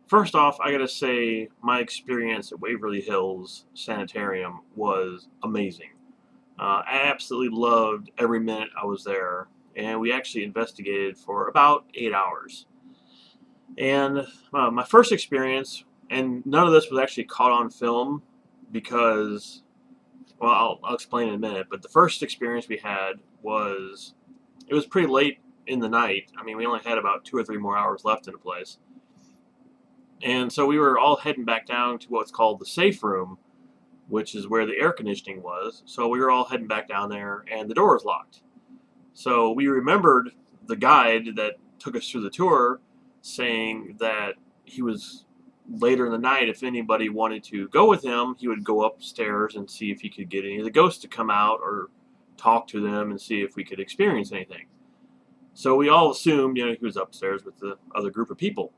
First off, I gotta say my experience at Waverly Hills Sanatorium was amazing. I absolutely loved every minute I was there, and we actually investigated for about 8 hours. And my first experience, and none of this was actually caught on film because, well, I'll explain in a minute, but the first experience we had was, it was pretty late in the night. I mean, we only had about 2 or 3 more hours left in the place. And so we were all heading back down to what's called the safe room, which is where the air conditioning was. So we were all heading back down there, and the door was locked. So we remembered the guide that took us through the tour saying that he was later in the night, if anybody wanted to go with him, he would go upstairs and see if he could get any of the ghosts to come out or talk to them and see if we could experience anything. So we all assumed, he was upstairs with the other group of people.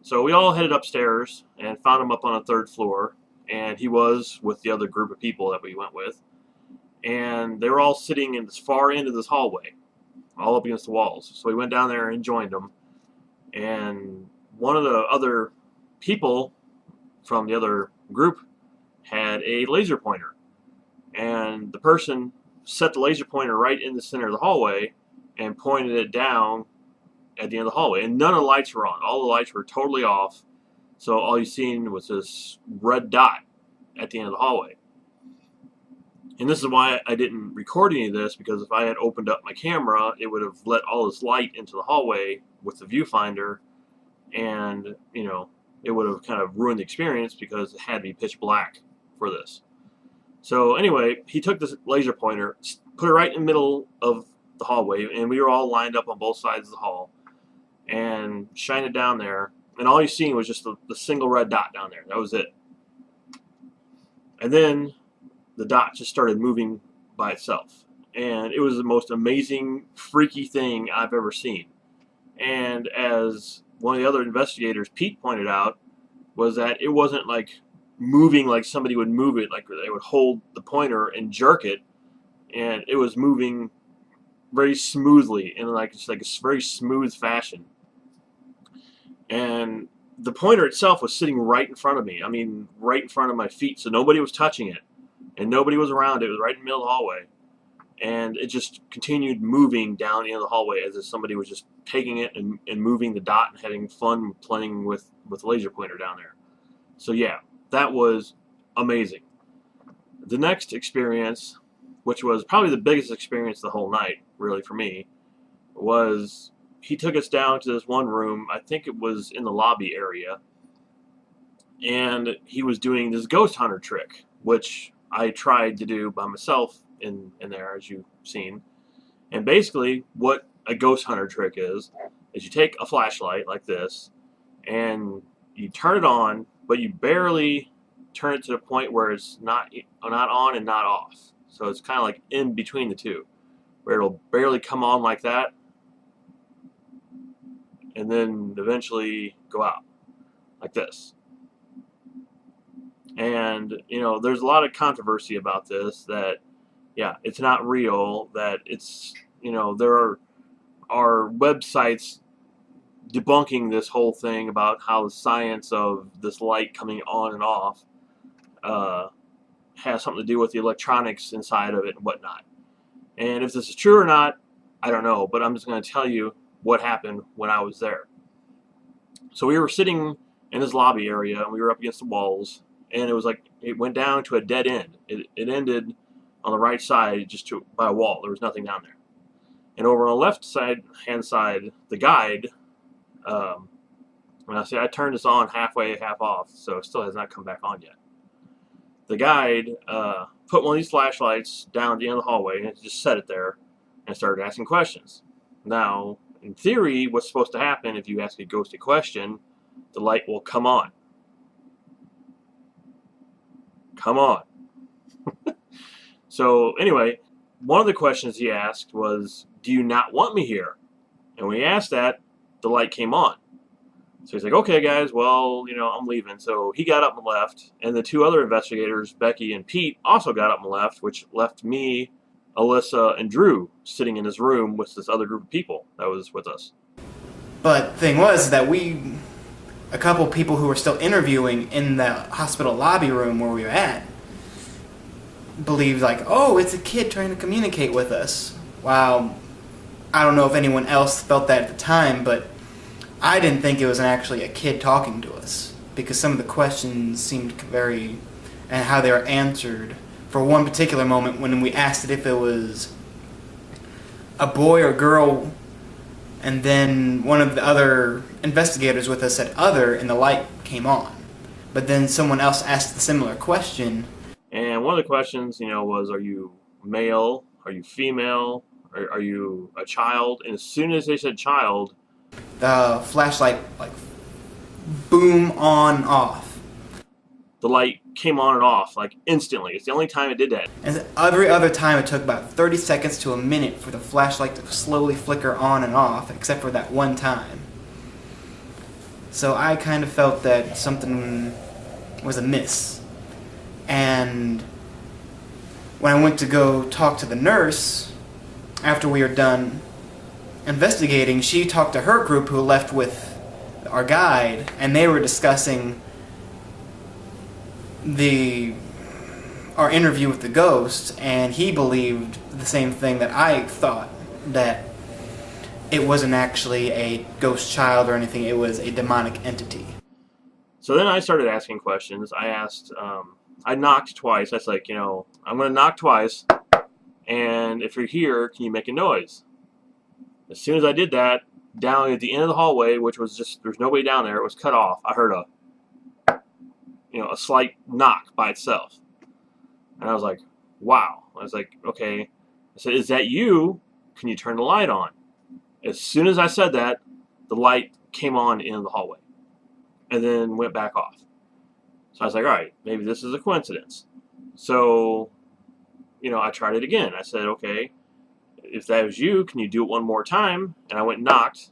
So we all headed upstairs and found him up on the third floor, and he was with the other group of people that we went with. And they were all sitting in this far end of this hallway, all up against the walls. So we went down there and joined them. And one of the other people from the other group had a laser pointer. And the person set the laser pointer right in the center of the hallway and pointed it down at the end of the hallway, and none of the lights were on. All the lights were totally off, so all you seen was this red dot at the end of the hallway. And this is why I didn't record any of this, because if I had opened up my camera, it would have let all this light into the hallway with the viewfinder, and it would have kind of ruined the experience because it had to be pitch black for this. So anyway, he took this laser pointer, put it right in the middle of the hallway, and we were all lined up on both sides of the hall, and shined it down there, and all you seen was just the single red dot down there. That was it. And then the dot just started moving by itself, and it was the most amazing, freaky thing I've ever seen. And as one of the other investigators, Pete, pointed out, was that it wasn't like moving like somebody would move it, like they would hold the pointer and jerk it, and it was moving very smoothly in it's like a very smooth fashion. And the pointer itself was sitting right in front of me. I mean, right in front of my feet, so nobody was touching it, and nobody was around it. It was right in the middle of the hallway, and it just continued moving down the end of the hallway as if somebody was just taking it and moving the dot and having fun playing with the laser pointer down there. So yeah, that was amazing. The next experience, which was probably the biggest experience of the whole night, really, for me, was he took us down to this one room. I think it was in the lobby area, and he was doing this ghost hunter trick, which I tried to do by myself in there, as you've seen. And basically, what a ghost hunter trick is you take a flashlight like this, and you turn it on, but you barely turn it to the point where it's not on and not off. So it's kind of like in between the two, where it'll barely come on like that, and then eventually go out like this. And there's a lot of controversy about this, that it's not real, that it's there are websites debunking this whole thing about how the science of this light coming on and off has something to do with the electronics inside of it and whatnot. And if this is true or not, I don't know, but I'm just going to tell you what happened when I was there. So we were sitting in this lobby area, and we were up against the walls, and it was like it went down to a dead end. It ended on the right side by a wall. There was nothing down there. And over on the left hand side, the guide And I turned this on halfway, half off, so it still has not come back on yet. The guide put one of these flashlights down at the end of the hallway and just set it there and started asking questions. Now, in theory, what's supposed to happen if you ask a ghost a question, the light will come on. Come on. So anyway, one of the questions he asked was, do you not want me here? And when he asked that, the light came on. So he's like, okay, guys, well, I'm leaving. So he got up and left, and the two other investigators, Becky and Pete, also got up and left, which left me, Alyssa, and Drew sitting in his room with this other group of people that was with us. But the thing was that a couple people who were still interviewing in the hospital lobby room where we were at, believed like, oh, it's a kid trying to communicate with us. Wow. I don't know if anyone else felt that at the time, but I didn't think it was actually a kid talking to us, because some of the questions seemed and how they were answered. For one particular moment, when we asked it if it was a boy or girl, and then one of the other investigators with us said other, and the light came on. But then someone else asked a similar question. And one of the questions, was, are you male? Are you female? Are you a child? And as soon as they said child, the flashlight, boom, on, off. The light came on and off, instantly. It's the only time it did that. And every other time it took about 30 seconds to a minute for the flashlight to slowly flicker on and off, except for that one time. So I kind of felt that something was amiss. And when I went to go talk to the nurse, after we were done investigating, she talked to her group who left with our guide, and they were discussing our interview with the ghost, and he believed the same thing that I thought, that it wasn't actually a ghost child or anything, it was a demonic entity. So then I started asking questions. I asked, I knocked twice. I was like, I'm going to knock twice, and if you're here, can you make a noise? As soon as I did that, down at the end of the hallway, which was just, there's nobody down there, it was cut off, I heard a slight knock by itself. And I was like, wow. I was like, okay. I said, is that you? Can you turn the light on? As soon as I said that, the light came on in the hallway and then went back off. So I was like, all right, maybe this is a coincidence. So, I tried it again. I said, okay, if that was you, can you do it one more time? And I went and knocked.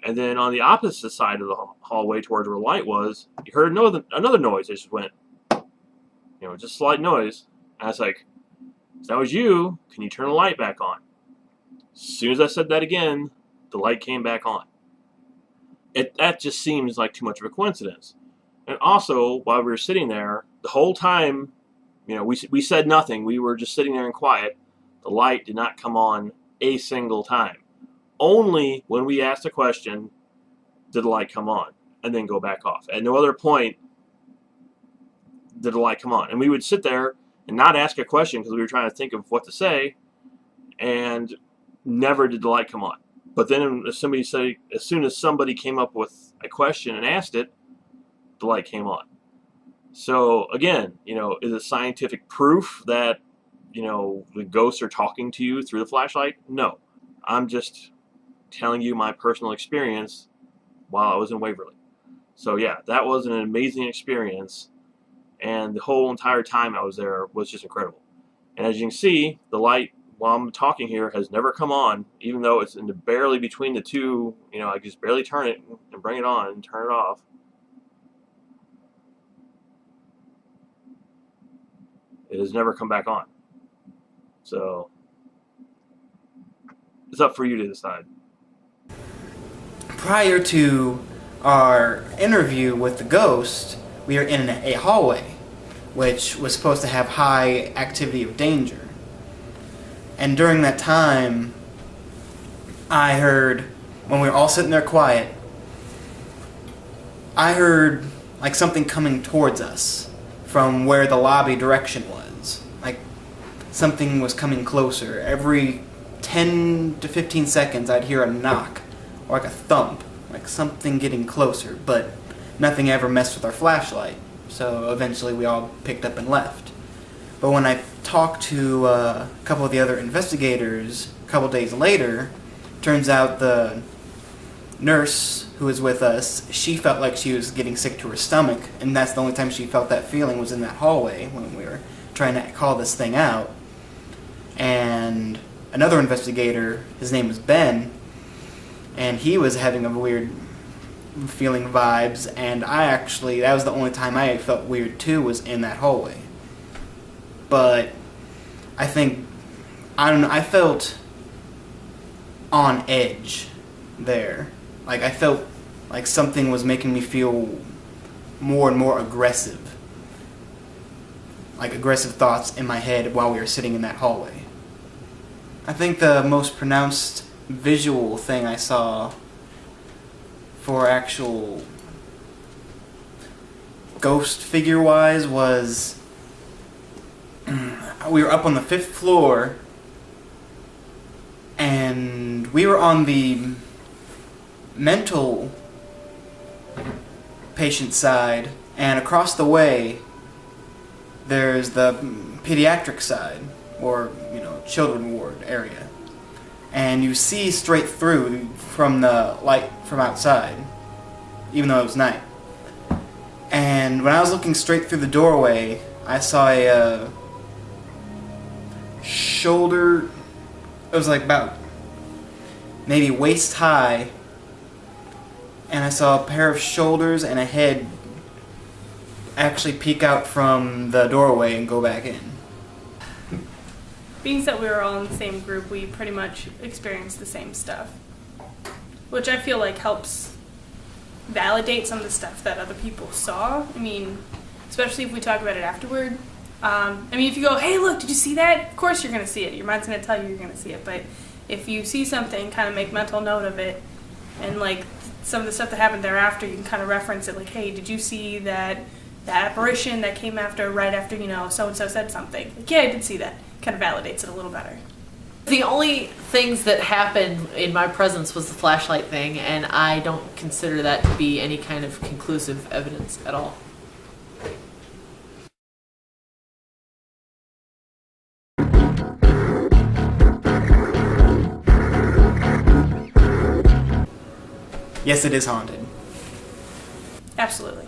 And then on the opposite side of the hallway towards where the light was, you heard another noise. It just went, just slight noise. And I was like, if that was you, can you turn the light back on? As soon as I said that again, the light came back on. That just seems like too much of a coincidence. And also, while we were sitting there, the whole time, we said nothing. We were just sitting there in quiet. The light did not come on a single time. Only when we asked a question did the light come on and then go back off. At no other point did the light come on. And we would sit there and not ask a question because we were trying to think of what to say, and never did the light come on. But then as soon as somebody came up with a question and asked it, the light came on. So again, is it scientific proof that, the ghosts are talking to you through the flashlight? No. I'm just telling you my personal experience while I was in Waverly. So yeah, that was an amazing experience, and the whole entire time I was there was just incredible. And as you can see, the light while I'm talking here has never come on, even though it's barely between the two. I just barely turn it and bring it on and turn it off. It has never come back on. So it's up for you to decide. Prior to our interview with the ghost, we were in a hallway, which was supposed to have high activity of danger. And during that time, I heard, when we were all sitting there quiet, I heard something coming towards us from where the lobby direction was. Something was coming closer. Every 10 to 15 seconds, I'd hear a knock or a thump like something getting closer, but nothing ever messed with our flashlight. So eventually we all picked up and left. But when I talked to a couple of the other investigators a couple days later, turns out the nurse who was with us, she felt like she was getting sick to her stomach, and that's the only time she felt that feeling was in that hallway when we were trying to call this thing out. And another investigator, his name was Ben, and he was having a weird feeling vibes, and that was the only time I felt weird too, was in that hallway. But I felt on edge there. Like, I felt like something was making me feel more and more aggressive. Like aggressive thoughts in my head while we were sitting in that hallway. I think the most pronounced visual thing I saw for actual ghost figure wise was we were up on the 5th floor and we were on the mental patient side, and across the way there's the pediatric side, or children ward area, and you see straight through from the light from outside, even though it was night. And when I was looking straight through the doorway, I saw a shoulder, it was like about maybe waist high, and I saw a pair of shoulders and a head actually peek out from the doorway and go back in. Being that we were all in the same group, we pretty much experienced the same stuff, which I feel like helps validate some of the stuff that other people saw. I mean, especially if we talk about it afterward. If you go, hey, look, did you see that? Of course you're going to see it. Your mind's going to tell you you're going to see it. But if you see something, kind of make mental note of it. And, like, some of the stuff that happened thereafter, you can kind of reference it. Like, hey, did you see that apparition that came right after, so-and-so said something? Like, yeah, I did see that. Kind of validates it a little better. The only things that happened in my presence was the flashlight thing, and I don't consider that to be any kind of conclusive evidence at all. Yes, it is haunted. Absolutely.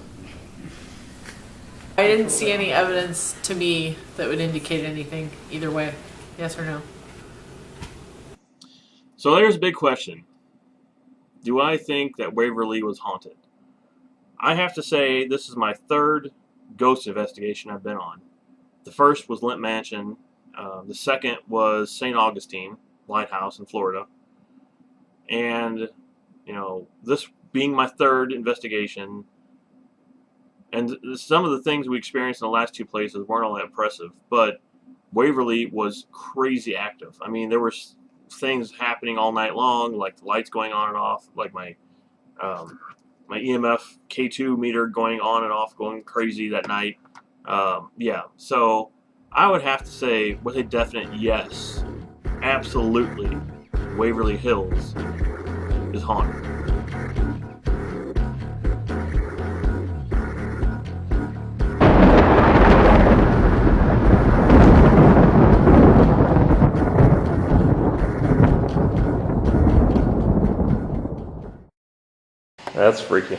I didn't see any evidence to me that would indicate anything either way. Yes or no? So there's a big question. Do I think that Waverly was haunted? I have to say this is my 3rd ghost investigation I've been on. The first was Lent Mansion. The second was St. Augustine Lighthouse in Florida. And, this being my 3rd investigation, and some of the things we experienced in the last 2 places weren't all that impressive, but Waverly was crazy active. I mean, there were things happening all night long, like the lights going on and off, like my EMF K2 meter going on and off, going crazy that night. So I would have to say with a definite yes, absolutely, Waverly Hills is haunted. That's freaky.